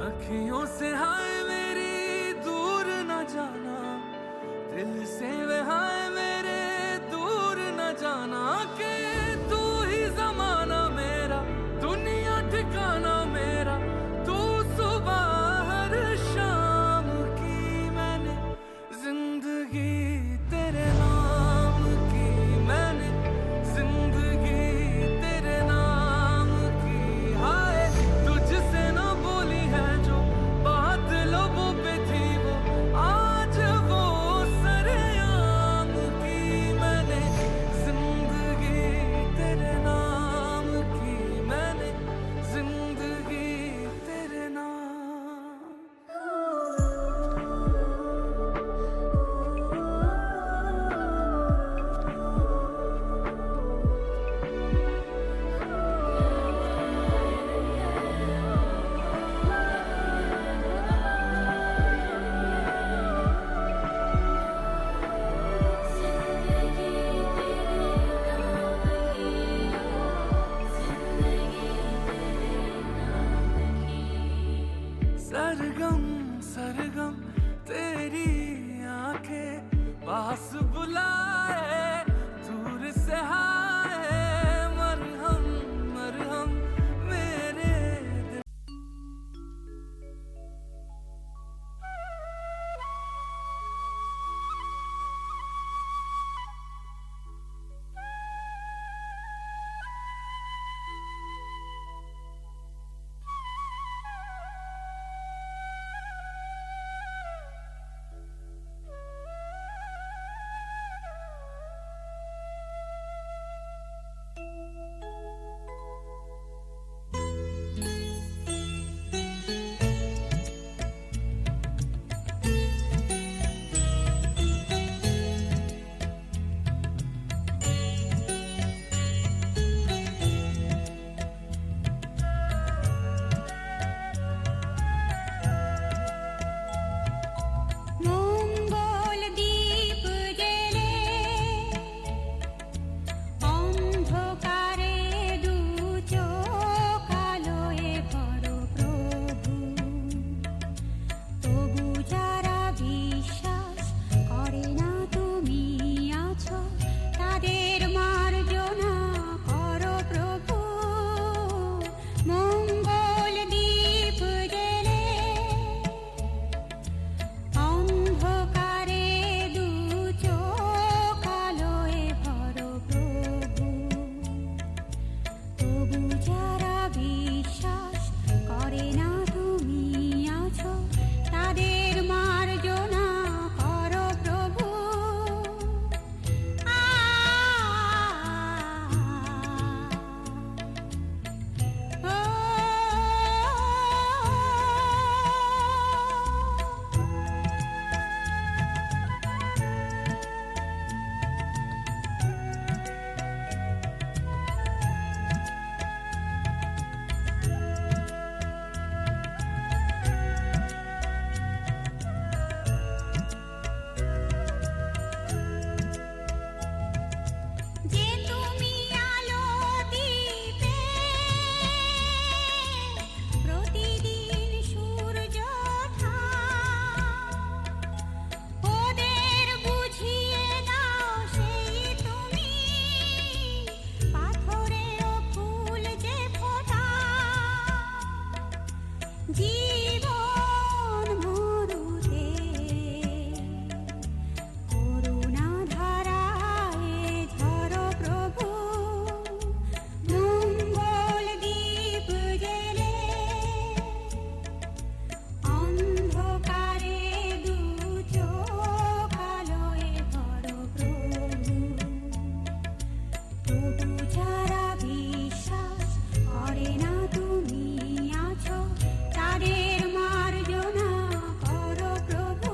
अखियों से हाय मेरी दूर न जाना, दिल से वे हाय मेरे दूर न जाना, कि तू ही जमाना मेरा, दुनिया ठिकाना मेरा, तू सुबह हर शाम की मैंने जिंदगी तेरे नाम की, मैंने जिंदगी तेरे नाम की। हाय तुझसे ना बोली है जो बात लबों पे थी, वो आज वो सरेआम की, मैंने जिंदगी तेरे नाम की, मैंने जिंदगी तेरे नाम। सरगम सरगम तेरी आंखें पास बुलाए, दूर से हाय मरहम मरहम मेरे दिल। মঙ্গল দীপ জেলে অন্ধকারে দু চোখ আলোয় ভরো প্রভু, তবু যারা বিশ্বাস করে না তুমি আছো, তাদের মার্জনা করো প্রভু। মঙ্গল দীপ জেলে অন্ধকারে দু চোখ আলোয় ভরো প্রভু, তবু যারা বিশ্বাস করে না তুমি আছো, তাদের মার্জনা করো প্রভু। যে তুমি আলো দিবে, প্রতিদিন সূর্য ওঠা, ওদের বুঝিয়ে দাও সেই তুমি, পাথরেও ফুল যে ফোটা, জীবন মরুতে করুণা ধারায় ঝরো প্রভু। মঙ্গল দীপ জেলে অন্ধকারে দু চোখ আলোয় ভরো প্রভু, তবু যারা বিশ্বাস করে না তুমি আছো, তাদের মার্জনা করো প্রভু।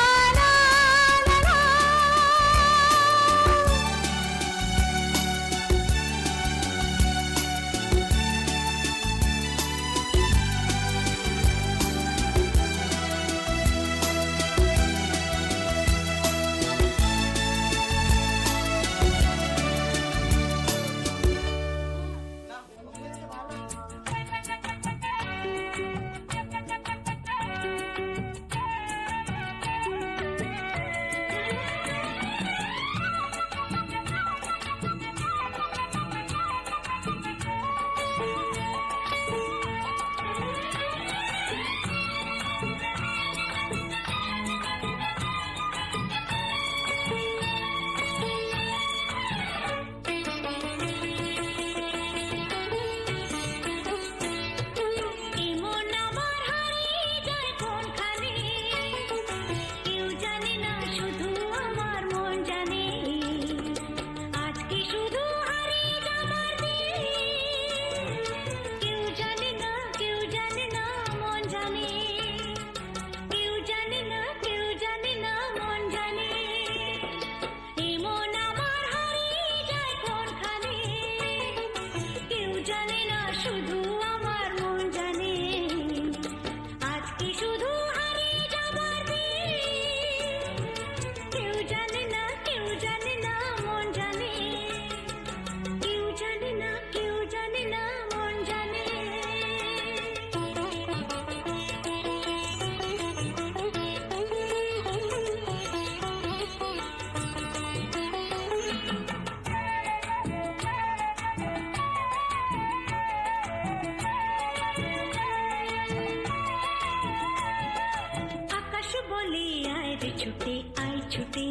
লা লা লা। এমন আমার হারিয়ে যায় কোনখানে, কেউ জানে না শুধু আমার মন জানে। আজকে শুধু হারিয়ে যাবার দিন, কেউ জানে না, কেউ জানে না, মন জানে। কেউ জানে না, কেউ জানে না, মন জানে। এমন আমার হারিয়ে যায় কোনখানে, কেউ জানে না শুধু আমার মন জানে। আজকে শুধু হারিয়ে যাবার দিন, কেউ জানে না, কেউ জানে না, মন জানে। কেউ জানে না, কেউ জানে না, মন জানে। ছুটে আয় ছুটে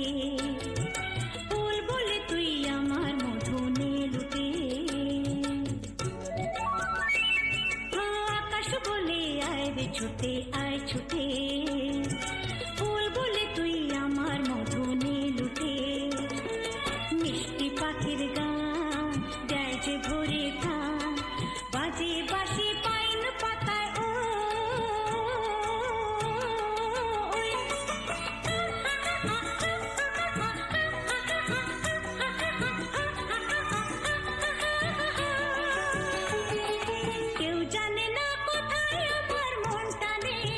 ফুল বলে তুই আমার মধু নে লুটে আকাশ বলে আয় রে ছুটে আয় ছুটে ফুল বলে তুই আমার মধু নে লুটে মিষ্টি পাখির গান দেয় যে ভরে গান বাজে বাসি পাইন পাতায় ও কেউ জানে না কোথায় আমার মনটা নেই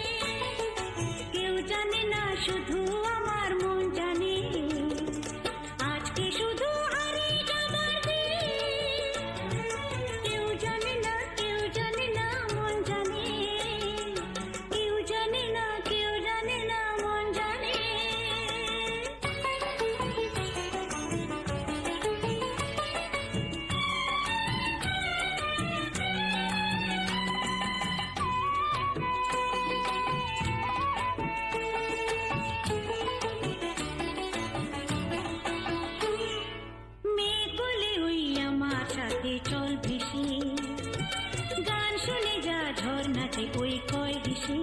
কেউ জানে না শুধু আমার মন জানে আজকে শুধু হারিয়ে যাবার দিন কেউ জানে না মন জানে কেউ জানে না মন জানে মেঘ বলে ওই আমার সাথে চল ভেসে গান শুনে যা ঝর্ণাতে ওই কয় হেসে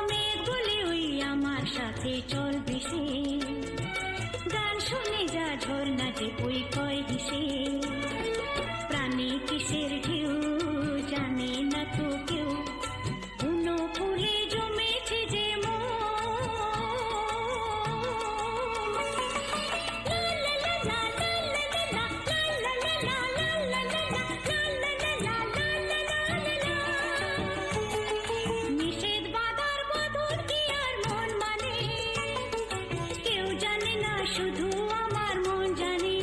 মেঘ বলে ওই আমার সাথে চল ভেসে গান শুনে যা ঝর্ণাতে ওই কয় হেসে প্রাণী কিসের ঢেউ জানে না তো কেউ বুনো ফুলে জমেছে যে মন নিষেধ বাধার বদল কি আর মন মানে কেউ জানে না শুধু আমার মন জানে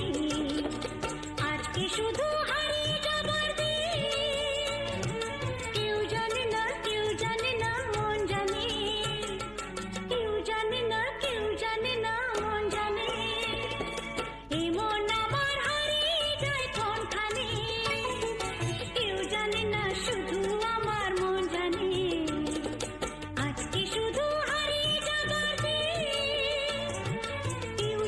আজকে শুধু হারিয়ে যাবার দিন কেউ জানে না মন জানে কেউ জানে না মন জানে এই মন আমার হারিয়ে যায় কোনখানে কেউ জানে না শুধু আমার মন জানে আজকে শুধু হারিয়ে যাবার দিন কেউ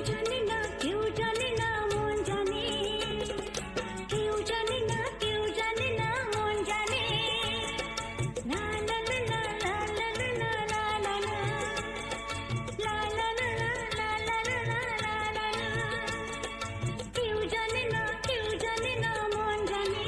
জানে না মন জানে কেউ জানে না মন জানে লা লা লা লা লা লা লা লা লা লা লা লা লা লা লা কেউ জানে না মন জানে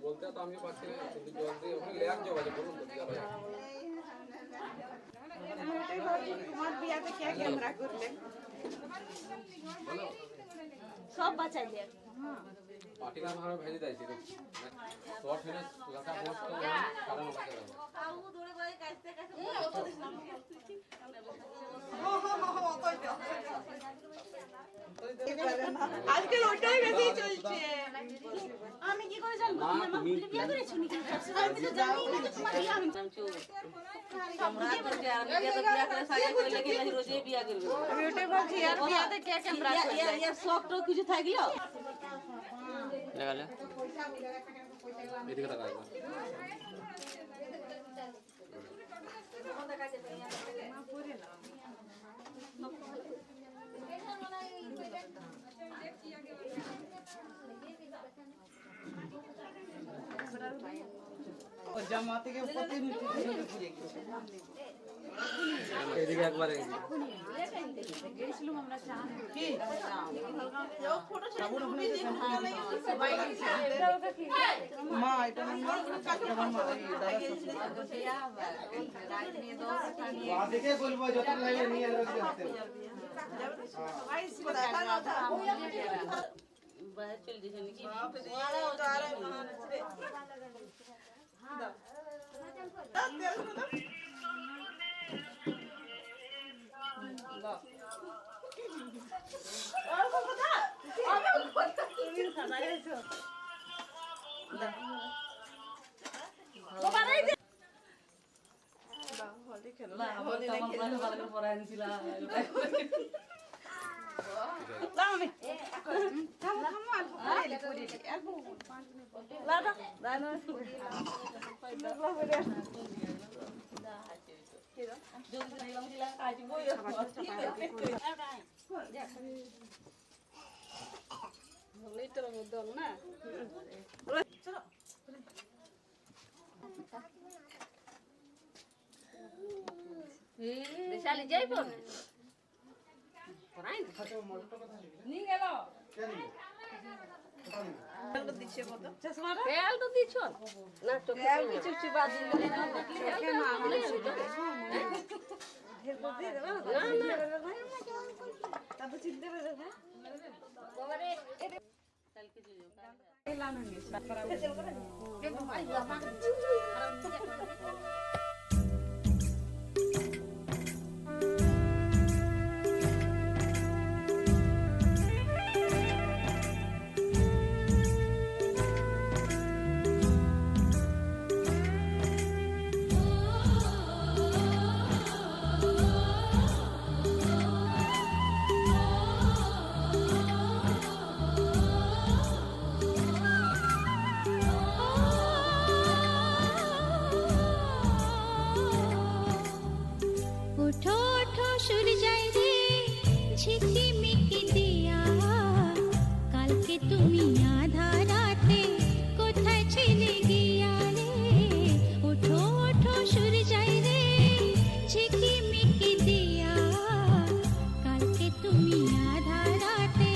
বলতে তো আমি পাচ্ছি না কিন্তু জল দিয়ে ওখানে লেয়ার জল আছে বলুন তো দিয়া ভাই তোমার বিয়াতে কে ক্যামেরা করলে সব বাঁচাইলে পাটিকা ভাবে ভেজে দিয়েছি শর্ট ফিনিশ লাগা পোস্ট তো কারণ হচ্ছে আউ দৌড়ে গিয়ে কাটতে আজকে ওটাই বেশি চলছে আমি কি করে জানবো তুমি আমার বিয়ে করেছো নাকি আমি তো জানি না তোমার বিয়ে আমি আমরা তো বিয়ে করে সাজা করে লেগে রোজে বিয়ে করবে আমি ওটাই বলছি আর বিয়াতে কে ক্যামেরা করবে এর শখ তো কিছু থাকলো লাগালে এদিকে টাকা একবার জামা থেকে প্রতি মিনিট ঘুরে গেছে এদিকে একবার গেছিলাম আমরা চান কি মা এটা দেখে বলবো যত লাগে নিয়ে রাখতে চলে যেছে নাকি না বলি না ভালো করে পড়া আনছিলা দাও আমি থামো আর করে আর লাডা দানা যদি দিলাম দিলা কাজ বই লিটার মধ্যে না চলো দেশালি যাইব পরাই নি গেল তেলটা দিচ্ছে কত তেল তো দিছ না তো তেল কিছু বাজি দেখলি কেন আমলে তারপর চিনতে পারে না বাবারে তেল কিছু এলাম আমি उठो उठो सूरजाई रे झिकिमिकी दिया काल के তুমি আধা রাতে কোথায় ছিলে গিয়া রে উঠো উঠো सूरजाई রে ঝিকিমিকি দিয়া কাল के তুমি আধা রাতে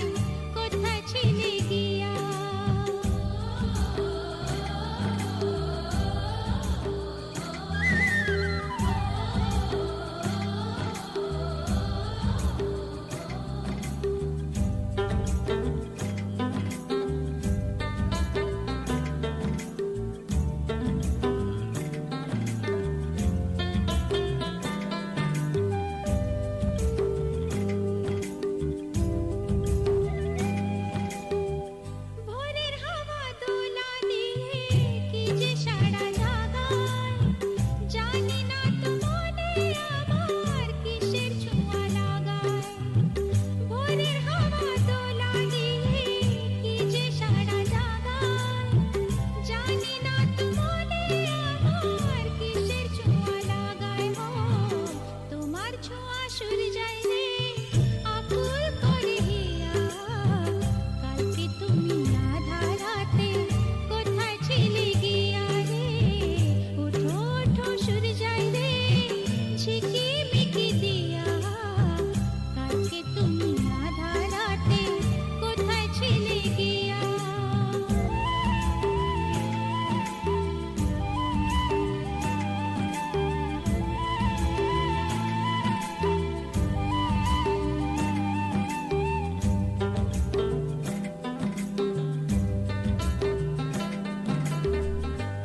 কোথায় ছিলে গিয়া ভোরের হাওয়া দোলা দিয়ে কি যে সাড়া জাগায় জানি না তো মনে আমার কিসের ছোঁয়া লাগায় ভোরের হাওয়া দোলা দিয়ে কি যে সাড়া জাগায় জানি না তো মনে আমার কিসের ছোঁয়া লাগায় ও তোমার ছোঁয়া সূরজাই রে আকুল করে হিয়া কালকে তুমি আধা রাতে কোথায় ছিলে গিয়া রে উঠো উঠো সূরজাই রে ঝিকিমিকি দিয়া কালকে তুমি আধা রাতে কোথায় ছিলে গিয়া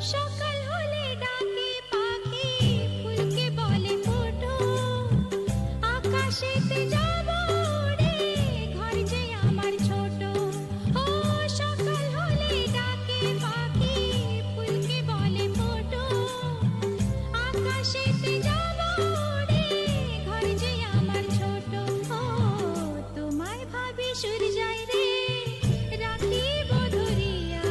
সকাল হলে ডাকে পাখি ফুলকে বলে ফোটো আকাশেতে যাব উড়ে ঘর যে আমার ছোট ও সকাল হলে ডাকে পাখি ফুলকে বলে ফোটো আকাশেতে যাব উড়ে ঘর যে আমার ছোট ও তোমায় ভাবি সূরজাই রে রাখিব ধরিয়া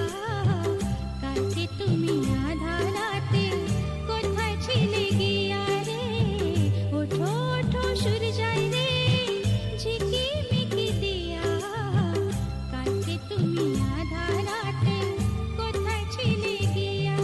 কালকে তুমি আধা রাতে কোথায় ছিলে গিয়া রে ওঠো ওঠো সূরজাই রে ঝিকিমিকি দিয়া কালকে তুমি আধা রাতে কোথায় ছিলে গিয়া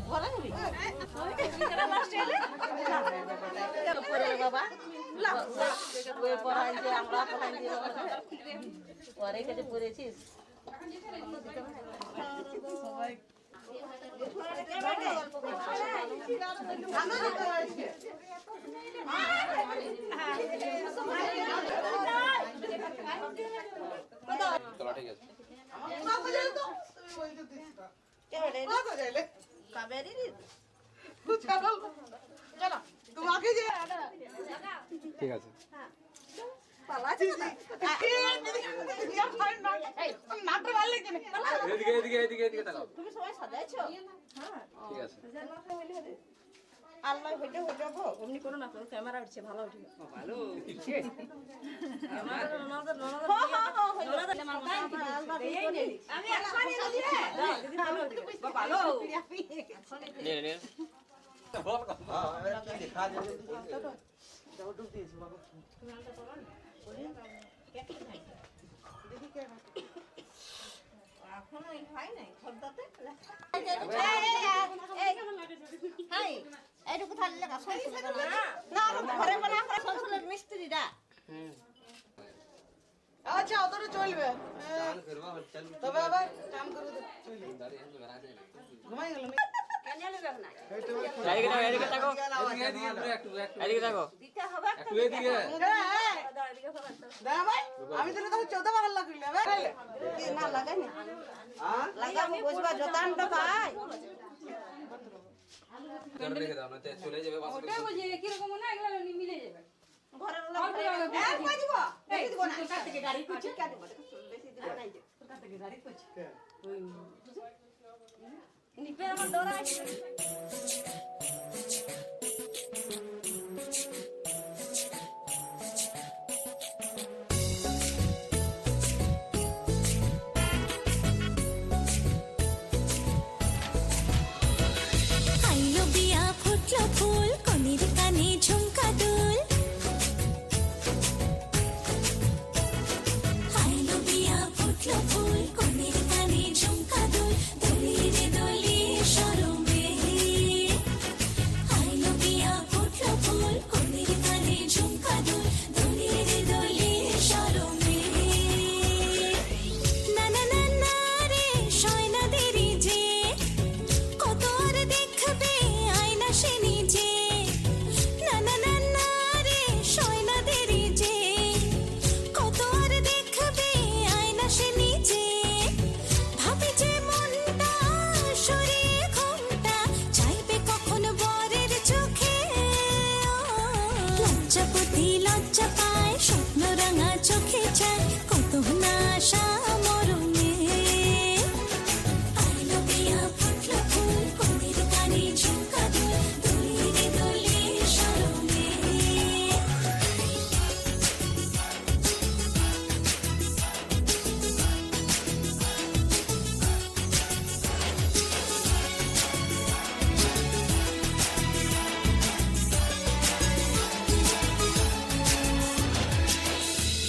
ঘরে নিবি পরে বাবা বই পড়াই যে আমরা পড়াই দিয়ে পরে কেটে পড়েছিস চলো ঠিক আছে কাবেরি চলো তোমাকে যে ঠিক আছে নাটক ভালো লাগছে না এদিকে এদিকে এদিকে এদিকে তাকাও তুমি সবাই সাজাইছো ঠিক আছে আল্লাহ হইতে হয়ে যাবো অমনি করো না ক্যামেরা উঠছে ভালো উঠবে ভালো আমি একবারই ভালো নে নে বল दिखा दे এইটুকু থাকলে না ঘরে বানা করে সংসারের মিস্ত্রিটা আচ্ছা ওদের চলবে তবে আবার কাম করে ঘুমাই গেল এদিকে তাকাও এদিকে একটু এদিকে তাকাও দিতে হবে একটু এদিকে আমি তো 14 বার হাল্লা করলে না লাগাই না লাগাবো বুঝবা জোতানটা ভাই ধরে রেখে দাও না চলে যাবে বাস ওটা বুঝি কি রকম না এগুলো মিলে যাবে ঘরের লোক কই দিব বেশি দিব না কাছ থেকে গাড়ি করছে কে দিব বেশি দিব না যে কাছ থেকে গাড়ি করছে নিপে আমার দৌড়া আছে আইলো বিয়া ফুটলো ফুল কনের কানে ঝুমকা দুল আইলো বিয়া ফুটলো ফুল কনের কানে ঝুমকা দুল দলিরে দলিয়ে শরমে আইলো বিয়া ফুটলো ফুল কনের কানে ঝুমকা দুল দলিরে দলিয়ে শরমে না না না না রে শয়না দেরি যে কত আর দেখবে আয়না সে নিজে না না না না রে শয়না দেরি যে কত আর দেখবে আয়না সে নিজে ভাবে যে মনটা সরিয়ে ঘুমটা চাইবে কখন বরের চোখে লজ্জাপতি লজ্জা পায় স্বপ্ন রাঙা চোখে চায় কত না আশা মরণে আইলো বিয়া ফুটলো ফুল কনের কানে ঝুমকা দুল দলিরে দলিয়ে শরমে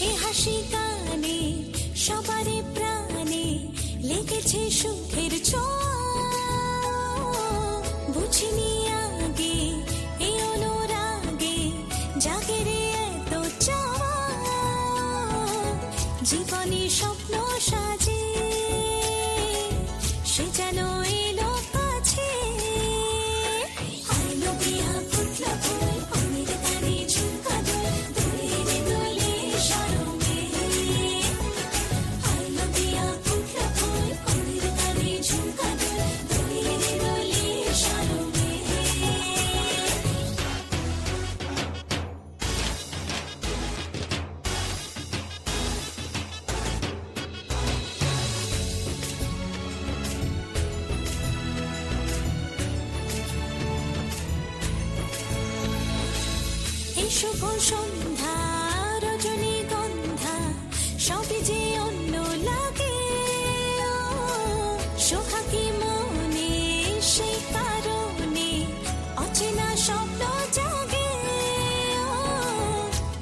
এ হাসি গানে সবারে প্রাণে লেগেছে সুখের ছোঁয়া বুঝিনি আগে এই অনুরাগে জাগে রে এত চাওয়া জীবনে স্বপ্ন সাজে সে যেন এলো কাছে আইলো বিয়া ফুটলো ফুল কনের কানে ঝুমকা দুল দলিরে দলিয়ে শরমে আইলো বিয়া ফুটলো ফুল কনের কানে ঝুমকা দুল দলিরে দলিয়ে শরমে এই শুভ সন্ধ্যা রজনীগন্ধা সবই যে অন্য লাগে সোহাগী মনে সেই কারণে অচেনা স্বপ্ন জাগে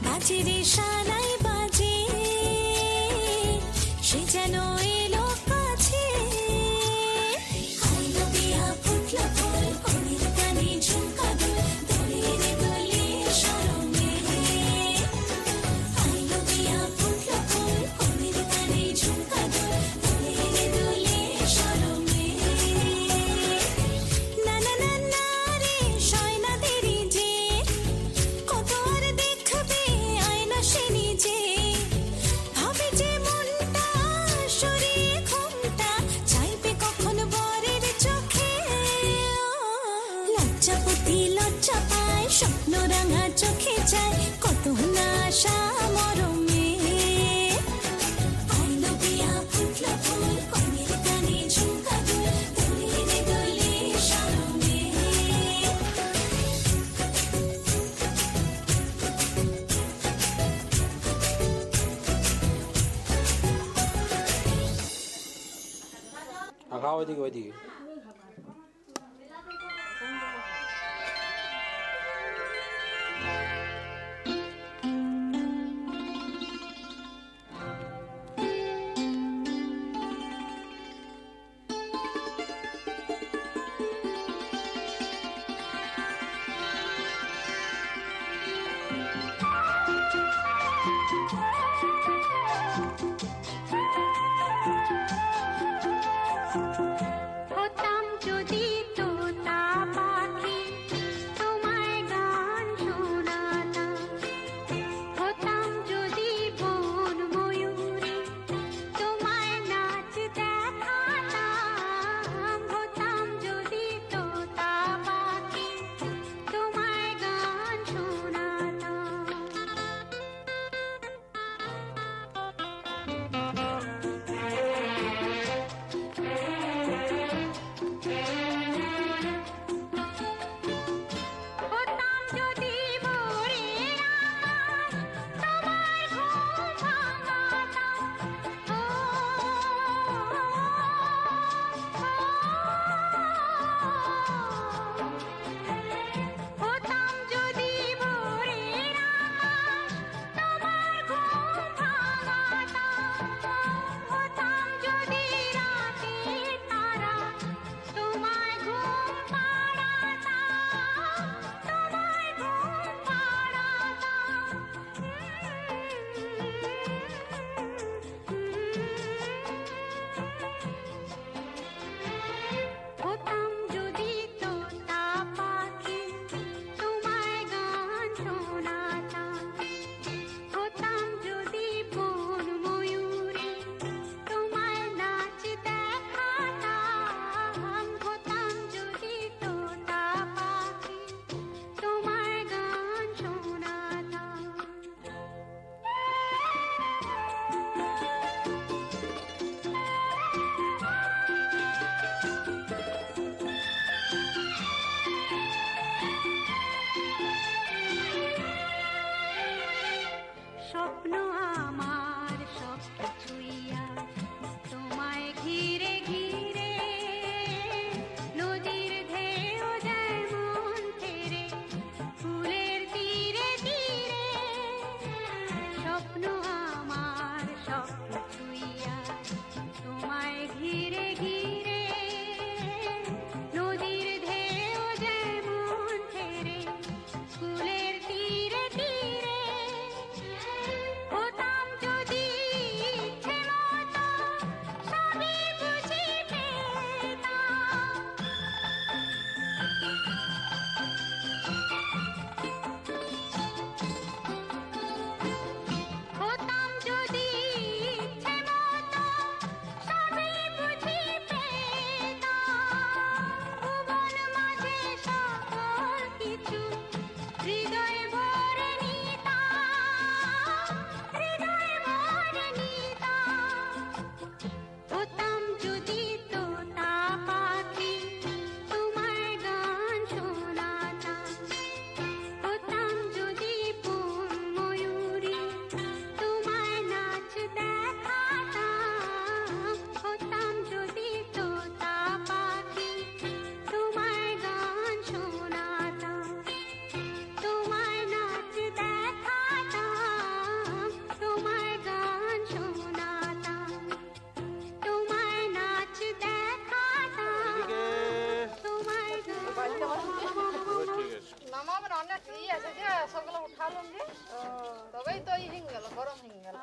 বাজে রে সানাই বাজে সে যেন এলো কাছে আইলো বিয়া ফুটলো স্বপ্নরাঙা চোখে চায় কত না আশা মরমে আইলো বিয়া ফুটলো ফুল কনের কানে ঝুমকা দুল দোলে রে দোলে সারমে আঁকা ওইদিকে ওইদিকে হতাম যদি তোতা পাখি তোমায় গান শোনাতাম হতাম যদি বন ময়ূরী তোমায় নাচ দেখাতাম হতাম যদি তোতা পাখি তোমায় গান শোনাতাম হতাম যদি ভোরের আকাশ তোমার ঘুম ভাঙাতাম হতাম যদি ভোরের আকাশ তোমার ঘুম ভাঙাতাম হতাম যদি রাতের তারা তোমায় ঘুম পাড়াতাম তোমায় ঘুম পাড়াতাম হতাম যদি তোতা পাখি তোমায় গান শোনাতাম হতাম যদি বন ময়ূরী তোমায় নাচ দেখাতাম হতাম যদি তোতা পাখি তোমায় গান শোনাতাম স্বপ্ন আমার সব কিছুই আজ তোমায় ঘিরে ঘিরে নদীর ঢেউ যেমন ফেরে ফুলের তীরে তীরে স্বপ্ন আমার সব কিছুই আজ তোমায় ঘিরে ঘিরে নদীর ঢেউ যেমন ফেরে ফুলের তীরে তীরে হতাম যদি ইচ্ছে মতো সবই বুঝি পেতাম হতাম যদি ইচ্ছে মতো সবই বুঝি পেতাম ভুবন মাঝে সকল কিছু হৃদয় ভরে নিতাম হৃদয় ভরে নিতাম হতাম যদি তোতা পাখি তোমায় গান শোনাতাম হতাম যদি বন ময়ূরী তোমায় নাচ দেখাতাম হতাম যদি তোতা পাখি তোমায় গান শোনাতাম তোমায় নাচ দেখাতাম তোমায় গান শোনাতাম তোমায় নাচ দেখাতাম তোমায় নামাবেন অনেক ইয়ে আছে যে সবগুলো উঠালাম যে তবেই তো ই হয়ে গেল গরম হয়ে গেল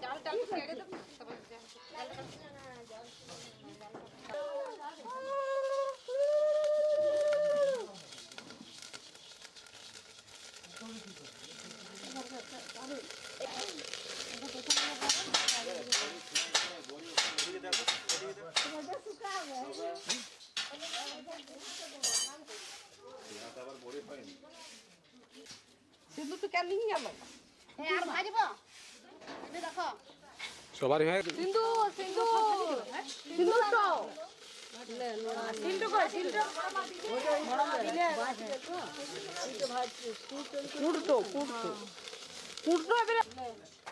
চাল চাল ছেড়ে দেবো সিন্ধু তো কেন নিয়ে গেল আর ভাজব এই দেখো সবারই হয়ে গেছে। সিন্ধু সিন্ধু সিন্ধু তো সিন্ধু কই সিন্ধু কুড়তো কুড়তো কুড়তো এবারে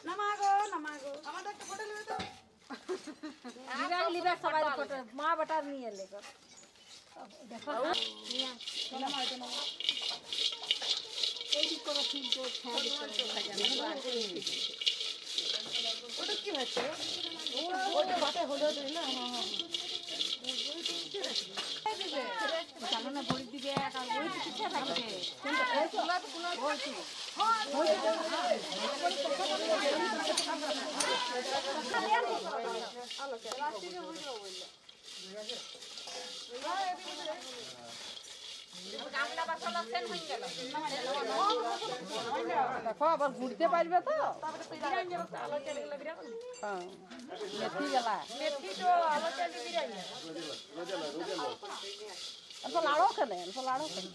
নামাগো নামাগো আমাদের একটা ফটো নেবে তো লিবা লিবা সবাই ফটো মা বেটার নিয়ে এলে গো দেখো নিয়া নামা হইতো না এই কি করো সিন্ধু ওটা কি হচ্ছে ওটা বাতে হলো তো না জানো না বড়ি দিবে আর ওই তো কিছু থাকবে কিন্তু এই চলা তো কোনো বলছি দেখো আবার ঘুরতে পারবে তো হ্যাঁ মেথি গেলা মেথি তো আলো চালি বিরিয়ানি তো লাড়ো খেলে তো লাড়ো খেলে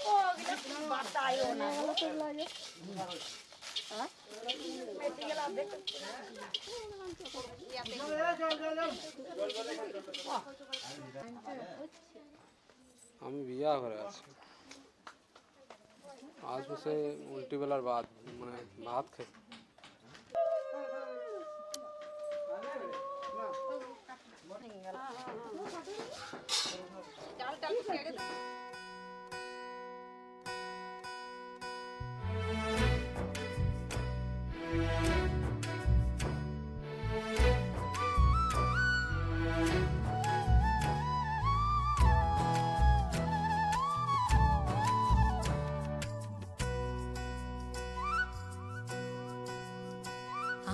ও গিলা বাতা আইও না হলো তো লাগে হ্যাঁ মেথি গেলা দেখ আমি বিয়া করে আছি আজ বসে উল্টি বেলার ভাত মানে ভাত খাই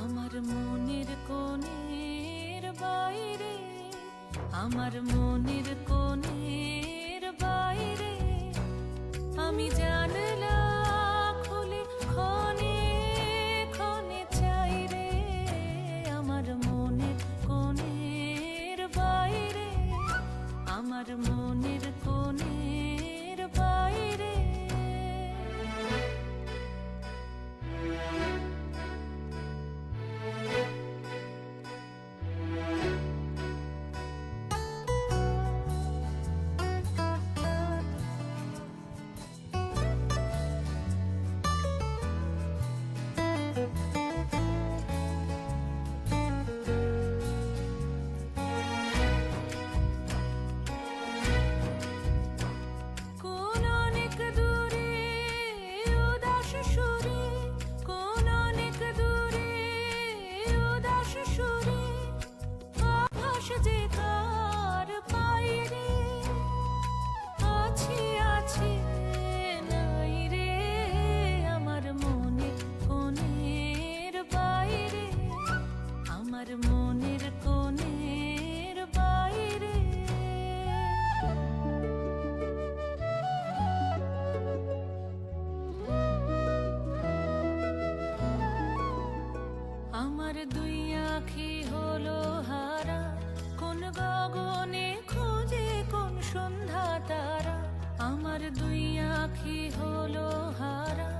আমার মনের কোণের বাইরে আমার মনের কোণের বাইরে আমি জানলা খুলে ক্ষণে ক্ষণে চাই রে আমার মনের কোণের বাইরে আমার মনের কোণের বাইরে কোন অনেক দূরে উদাস সুরে কোন অনেক দূরে উদাস সুরে আভাস যে কার পাই রে আছি আছি নাই রে আমার মনের কোণের বাইরে আমার মনের কোণের বাইরে আমার দুই আঁখি হলো হারা কোন গগনে খোঁজে কোন সন্ধ্যা তারা আমার দুই আঁখি হলো হারা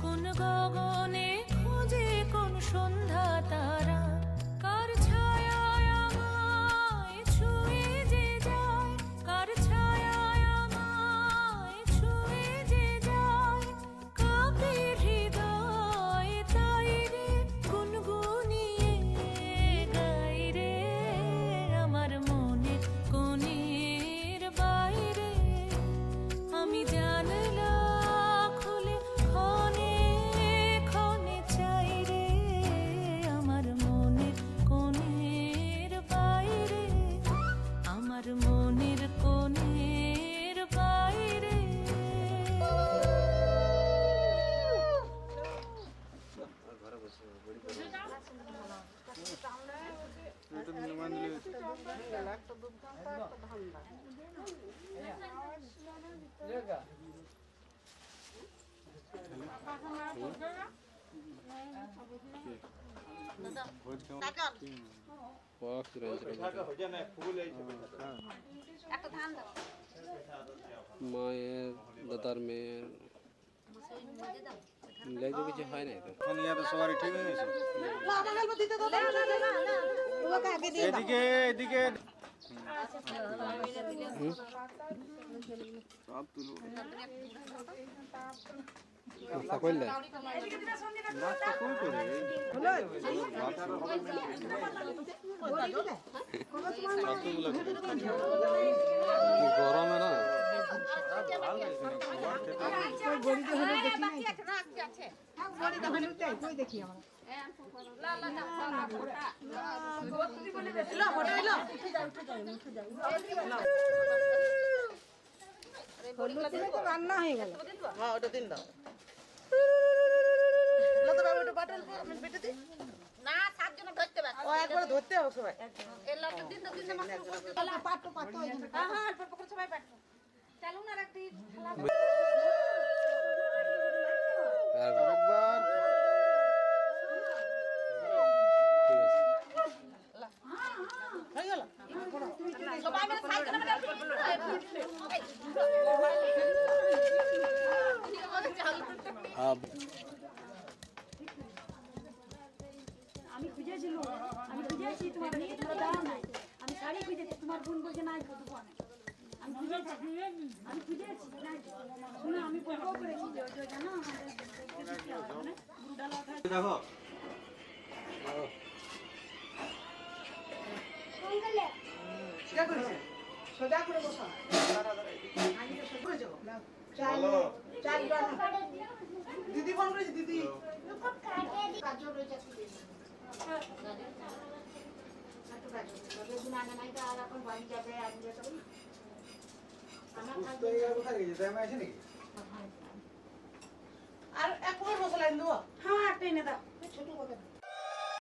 কোন গগনে খোঁজে কোন সন্ধ্যা তারা কার ছায়ায় আমায় ছুঁয়ে যে যায় কার ছায়ায় আমায় ছুঁয়ে যে যায় কাঁপে হৃদয় তাই রে গুনগুনিয়ে গাই রে আমার মনে কোণের বাইরে আমি জানলা খুলে ক্ষণে ক্ষণে চাই রে আমার মনের কোণের বাইরে আমার মনের কোণের বাইরে একটা ধান দাও মায়ের দাদার মেয়ের লেগে কিছু হয় না তো এখন ইয়াতে সবারই ঠিক হয়ে গেছে না আমার হেল্প দিতে দাও না না না তোমাকে আগে দিয়ে দাও এদিকে এদিকে নাস্তা করলে নাস্তা কই করে গরমে না রান্না হয়ে গেল হ্যাঁ ওটা দিন দাও লতা বাবু ওটা বাটল বেটে দিই না সাতজন ধরতে পারবে ও একবার ধরতে হবে সবাই এই লতা দিন তো দিন পাটো পাটো হ্যাঁ হ্যাঁ অল্প অল্প করে সবাই পাঠ চালু না রাখতে আর একবার হয়ে গেল সবাই মিলে সাতজন আমি খুঁজেছিলাম আমি খুঁজেছি তোমার মেয়ে তোমরা দাও নাই আমি শাড়ি খুঁজেছি তোমার বোন বলছে নাই তো দোকানে আমি খুঁজেছি নাই শুনো আমি বলবো করেছি যে জানো আমাদের দেখো क्या करेছে সোজা করে বসা আমি তো সোজা করে যাও চাল চাল দিদি ফোন করেছে দিদি কাজ রয়েছে আর এক পর মশলা দেবো হ্যাঁ একটা এনে দাও ছোট করে